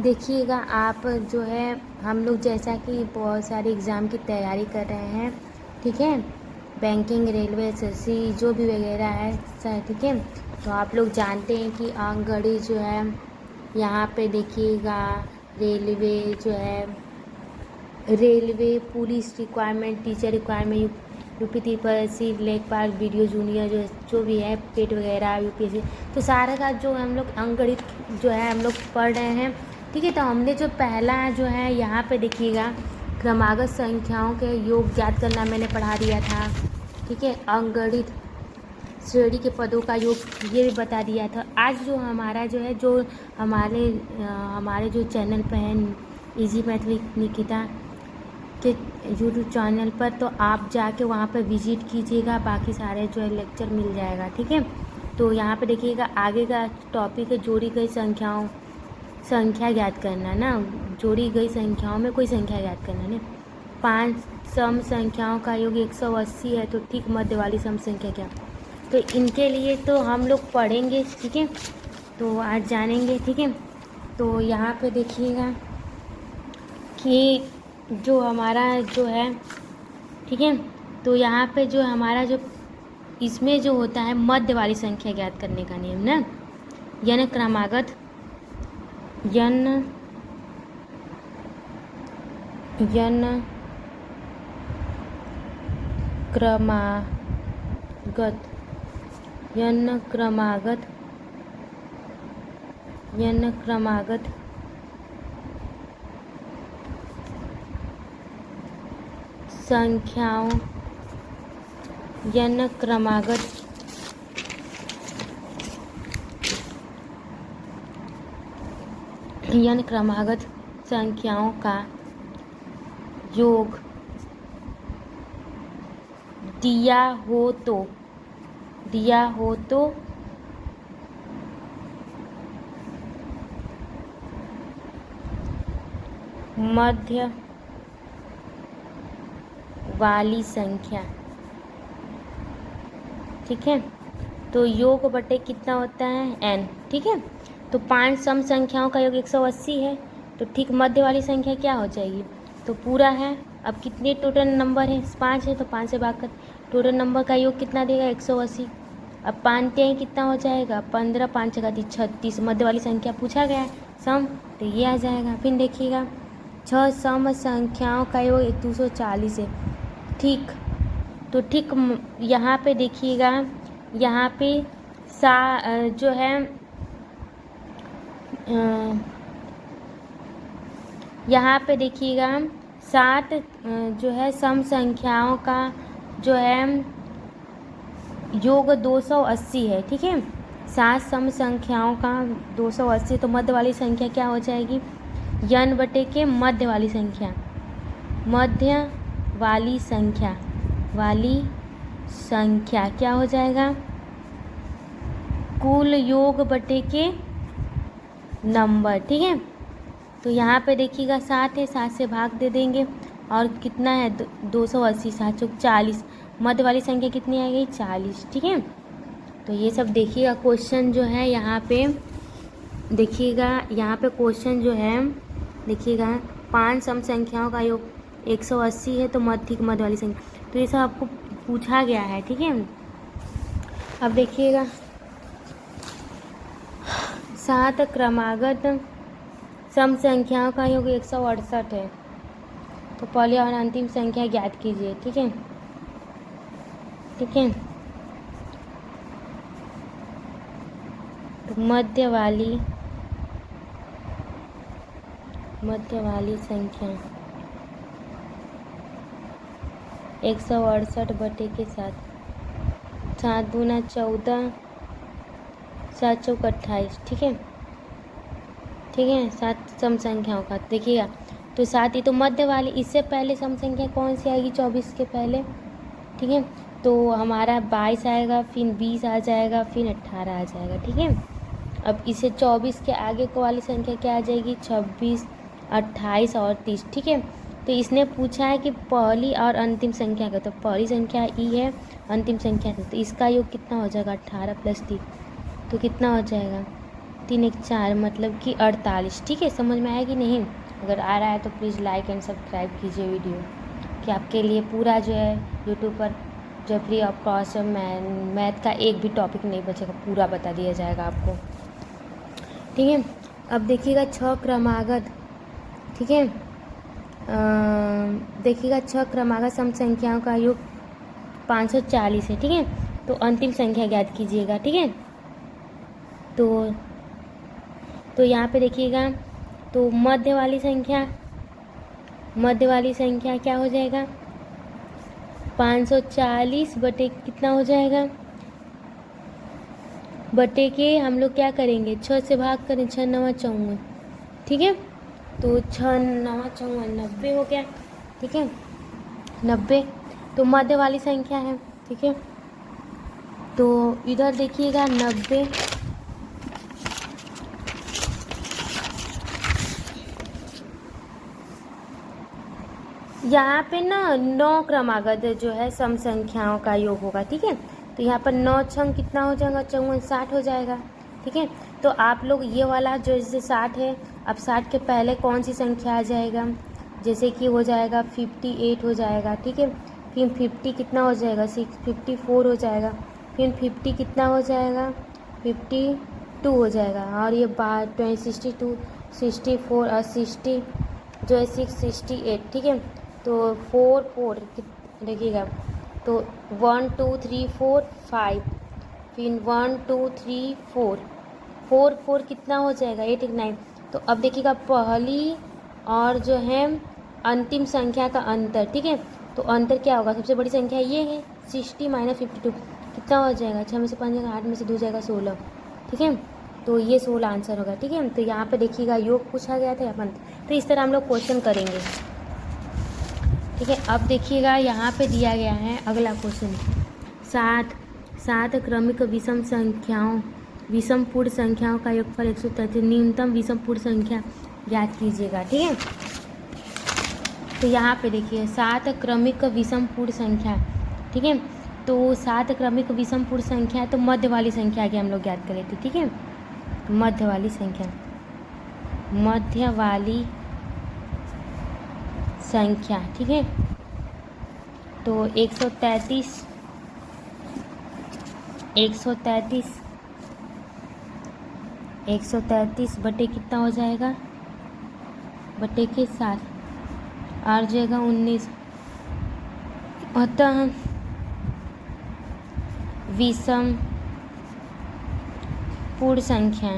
देखिएगा आप जो है हम लोग जैसा कि बहुत सारे एग्ज़ाम की तैयारी कर रहे हैं, ठीक है। बैंकिंग, रेलवे, एसएससी जो भी वगैरह है सर, ठीक है। तो आप लोग जानते हैं कि आंगनवाड़ी जो है यहाँ पे देखिएगा रेलवे जो है, railway, police requirement, teacher requirement, UP triple लेखपाल, वीडियो जूनियर जो भी है, पेट वगैरह, यूपीएससी, तो सारा का जो हम लोग अंकगणित जो है हम लोग पढ़ रहे हैं, ठीक है। तो हमने जो पहला जो है यहाँ पे देखिएगा क्रमागत संख्याओं के योग ज्ञात करना मैंने पढ़ा दिया था, ठीक है। अंकगणित श्रेणी के पदों का योग ये भी बता दिया था। आज जो हमारा जो है जो हमारे जो चैनल पे है इजी मैथ विद निकिता के यूट्यूब चैनल पर, तो आप जाके वहाँ पर विज़िट कीजिएगा, बाकी सारे जो है लेक्चर मिल जाएगा, ठीक है। तो यहाँ पे देखिएगा आगे का टॉपिक है जोड़ी गई संख्या ज्ञात करना ना, जोड़ी गई संख्याओं में कोई संख्या ज्ञात करना ना। 5 सम संख्याओं का योग 180 है, तो ठीक मध्य वाली सम संख्या क्या, तो इनके लिए तो हम लोग पढ़ेंगे, ठीक है। तो आज जानेंगे, ठीक है। तो यहाँ पे देखिएगा कि जो हमारा जो है, ठीक है। तो यहाँ पे जो हमारा जो इसमें जो होता है मध्य वाली संख्या ज्ञात करने का नियम ना, यन क्रमागत संख्याओं क्रमागत संख्याओं का योग दिया हो तो मध्य वाली संख्या, ठीक है। तो योग बटे कितना होता है n, ठीक है। तो 5 सम संख्याओं का योग 180 है, तो ठीक मध्य वाली संख्या क्या हो जाएगी, तो पूरा है। अब कितने टोटल नंबर है, 5 है, तो 5 से भाग कर टोटल नंबर का योग कितना देगा 180। अब 5 हैं कितना हो जाएगा 15, 5 जगह 36, मध्य वाली संख्या पूछा गया है सम, तो ये आ जाएगा। फिर देखिएगा 6 सम संख्याओं का योग 240 है, ठीक। तो ठीक यहाँ पे देखिएगा, यहाँ पे जो है यहाँ पे देखिएगा 7 जो है सम संख्याओं का जो है योग 280 है, ठीक है। 7 सम संख्याओं का 280, तो मध्य वाली संख्या क्या हो जाएगी, n बटे के मध्य वाली संख्या क्या हो जाएगा, कुल योग बटे के नंबर, ठीक है। तो यहाँ पे देखिएगा 7 है, 7 से भाग दे देंगे, और कितना है 280, 7 चौक 40, मध्य वाली संख्या कितनी आ गई 40, ठीक है। तो ये सब देखिएगा क्वेश्चन जो है यहाँ पे देखिएगा, यहाँ पे क्वेश्चन जो है देखिएगा 5 सम संख्याओं का योग 180 है, तो ठीक मध्य वाली संख्या, तो ये सब आपको पूछा गया है, ठीक है। अब देखिएगा 7 क्रमागत सम संख्याओं का योग 168 है, तो पहली और अंतिम संख्या ज्ञात कीजिए, ठीक है, ठीक है। तो मध्य वाली संख्या 168 बटे के 7, 7 दूना 14, 7 चौक 28, ठीक है, ठीक है। 7 सम संख्याओं का देखिएगा, तो 7 ही तो मध्य वाली, इससे पहले सम संख्या कौन सी आएगी 24 के पहले, ठीक है। तो हमारा 22 आएगा, फिर 20 आ जाएगा, फिर 18 आ जाएगा, ठीक है। अब इसे 24 के आगे को वाली संख्या क्या आ जाएगी 26, 28 और 30, ठीक है। तो इसने पूछा है कि पहली और अंतिम संख्या का, तो पहली संख्या ई है, अंतिम संख्या है, तो इसका योग कितना हो जाएगा 18 + 3, तो कितना हो जाएगा 3 एक 4 मतलब कि 48। ठीक है, समझ में आया कि नहीं? अगर आ रहा है तो प्लीज़ लाइक एंड सब्सक्राइब कीजिए वीडियो, कि आपके लिए पूरा जो है यूट्यूब पर जो फ्री ऑफ कॉस्ट मैथ का एक भी टॉपिक नहीं बचेगा, पूरा बता दिया जाएगा आपको। ठीक है, अब देखिएगा 6 क्रमागत। ठीक है, देखिएगा 6 क्रमागत सम संख्याओं का योग 540 है। ठीक है, तो अंतिम संख्या ज्ञात कीजिएगा। ठीक है, तो यहाँ पे देखिएगा, तो मध्य वाली संख्या क्या हो जाएगा? 540 बटे कितना हो जाएगा? बटे के हम लोग क्या करेंगे, 6 से भाग करें, 6 9 54। ठीक है, तो 6 9 54 90 हो गया। ठीक है, 90 तो मध्य वाली संख्या है। ठीक है, तो इधर देखिएगा 90, यहाँ पे ना 9 क्रमागत जो है सम संख्याओं का योग होगा। ठीक है, तो यहाँ पर 9 छंग कितना हो जाएगा? 54 60 हो जाएगा। ठीक है, तो आप लोग ये वाला जो जैसे 60 है, अब 60 के पहले कौन सी संख्या आ जाएगा? जैसे कि हो जाएगा 58 हो जाएगा। ठीक है, फिर 50 कितना हो जाएगा? 54 हो जाएगा। फिर 50 कितना हो जाएगा? 52 हो जाएगा। और ये 62 64 और 60 जो है 668। ठीक है, तो 4 देखिएगा, तो 1 2 3 4 5, फिर 1 2 3 4 कितना हो जाएगा? 8 1 9। तो अब देखिएगा पहली और जो है अंतिम संख्या का अंतर। ठीक है, तो अंतर क्या होगा? सबसे बड़ी संख्या ये है 60 माइनस 52 कितना हो जाएगा? 6 में से 5 जाएगा, 8 में से 2 जाएगा 16। ठीक है, तो ये 16 आंसर होगा। ठीक है, तो यहाँ पे देखिएगा योग पूछा गया था अपन, तो इस तरह हम लोग क्वेश्चन करेंगे। ठीक है, अब देखिएगा यहाँ पे दिया गया है अगला क्वेश्चन, 7 क्रमिक विषम पूर्ण संख्याओं का योगफल 133, न्यूनतम विषम पूर्ण संख्या ज्ञात कीजिएगा। ठीक है, तो यहाँ पे देखिए 7 क्रमिक विषम पूर्ण संख्या। ठीक है, तो 7 क्रमिक विषम पूर्ण संख्या है, तो मध्य वाली संख्या आगे हम लोग ज्ञात कर लेते। ठीक है, मध्य वाली संख्या ठीक है, तो 133 बटे कितना हो जाएगा? बटे के 7 और जाएगा 19। अतः विषम पूर्ण संख्या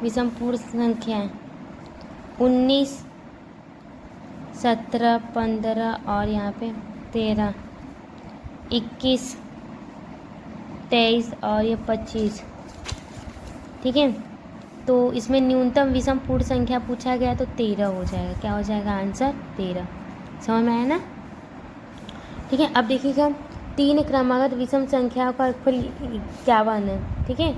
विषम पूर्ण संख्या 19 17 15 और यहाँ पे 13 21 23 और ये 25। ठीक है, तो इसमें न्यूनतम विषम पूर्ण संख्या पूछा गया, तो 13 हो जाएगा। क्या हो जाएगा आंसर? 13। समझ में आया ना? ठीक है, अब देखिएगा 3 क्रमागत विषम संख्याओं का योगफल 51 है। ठीक है,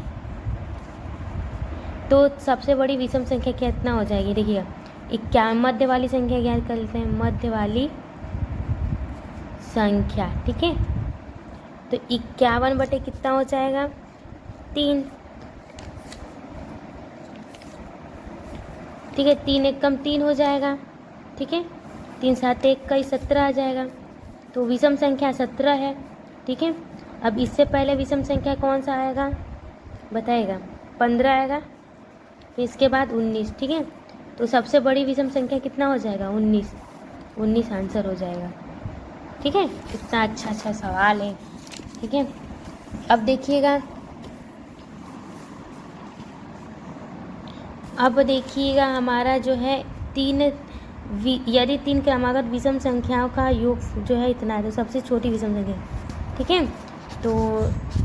तो सबसे बड़ी विषम संख्या कितना हो जाएगी? देखिएगा 51, मध्य वाली संख्या ज्ञात कर लेते हैं, मध्य वाली संख्या। ठीक है, तो 51 बटे कितना हो जाएगा? 3। ठीक है, 3 एक कम 3 हो जाएगा। ठीक है, 3 7 1 का 17 आ जाएगा, तो विषम संख्या 17 है। ठीक है, अब इससे पहले विषम संख्या कौन सा आएगा बताएगा? 15 आएगा, फिर इसके बाद 19। ठीक है, तो सबसे बड़ी विषम संख्या कितना हो जाएगा? 19 आंसर हो जाएगा। ठीक है, कितना अच्छा सवाल है। ठीक है, अब देखिएगा, हमारा जो है यदि 3 क्रमागत विषम संख्याओं का योग जो है इतना है, तो सबसे छोटी विषम संख्या। ठीक है, तो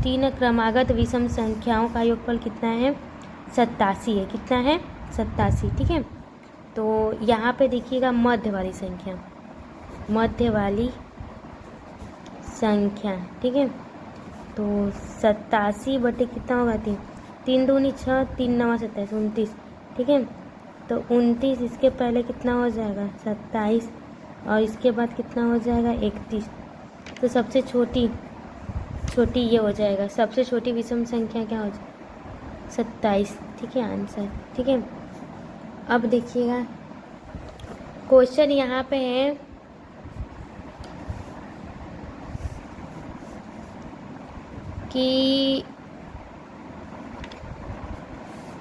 3 क्रमागत विषम संख्याओं का योगफल कितना है? 87 है। कितना है? 87। ठीक है, तो यहाँ पे देखिएगा मध्य वाली संख्या। ठीक है, तो 87 बटे कितना होगा? 3 दूनी 6, 3 9 27 29। ठीक है, तो 29 इसके पहले कितना हो जाएगा? 27 और इसके बाद कितना हो जाएगा? 31। तो सबसे छोटी ये हो जाएगा। सबसे छोटी विषम संख्या क्या हो जाएगी? 27। ठीक है आंसर। ठीक है, अब देखिएगा क्वेश्चन यहाँ पे है कि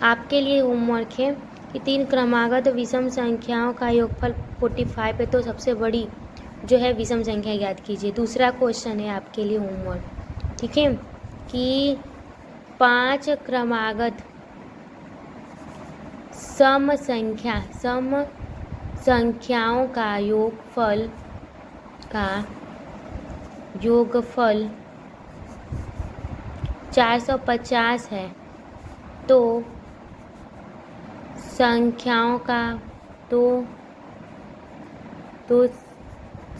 आपके लिए होमवर्क है कि 3 क्रमागत विषम संख्याओं का योगफल 45 है, तो सबसे बड़ी जो है विषम संख्या याद कीजिए। दूसरा क्वेश्चन है आपके लिए होमवर्क, ठीक है, कि 5 क्रमागत सम संख्याओं का योगफल 450 है, तो संख्याओं का तो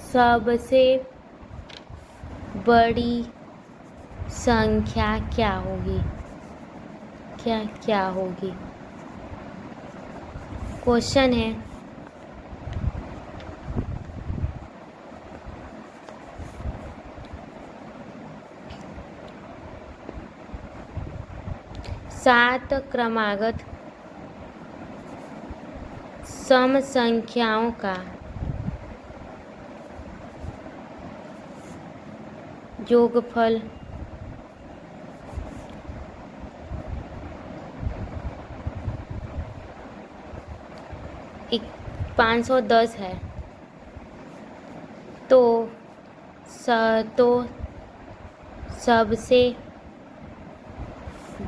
सबसे बड़ी संख्या क्या होगी? क्या होगी? क्वेश्चन है सात क्रमागत सम संख्याओं का योगफल 510 है, तो सबसे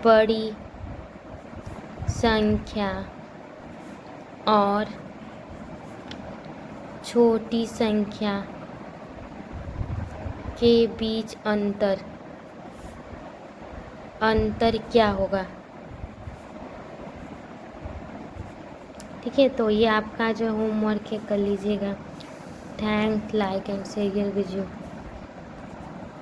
बड़ी संख्या और छोटी संख्या के बीच अंतर क्या होगा? ठीक है, तो ये आपका जो होमवर्क है कर लीजिएगा। Thanks, like and share video.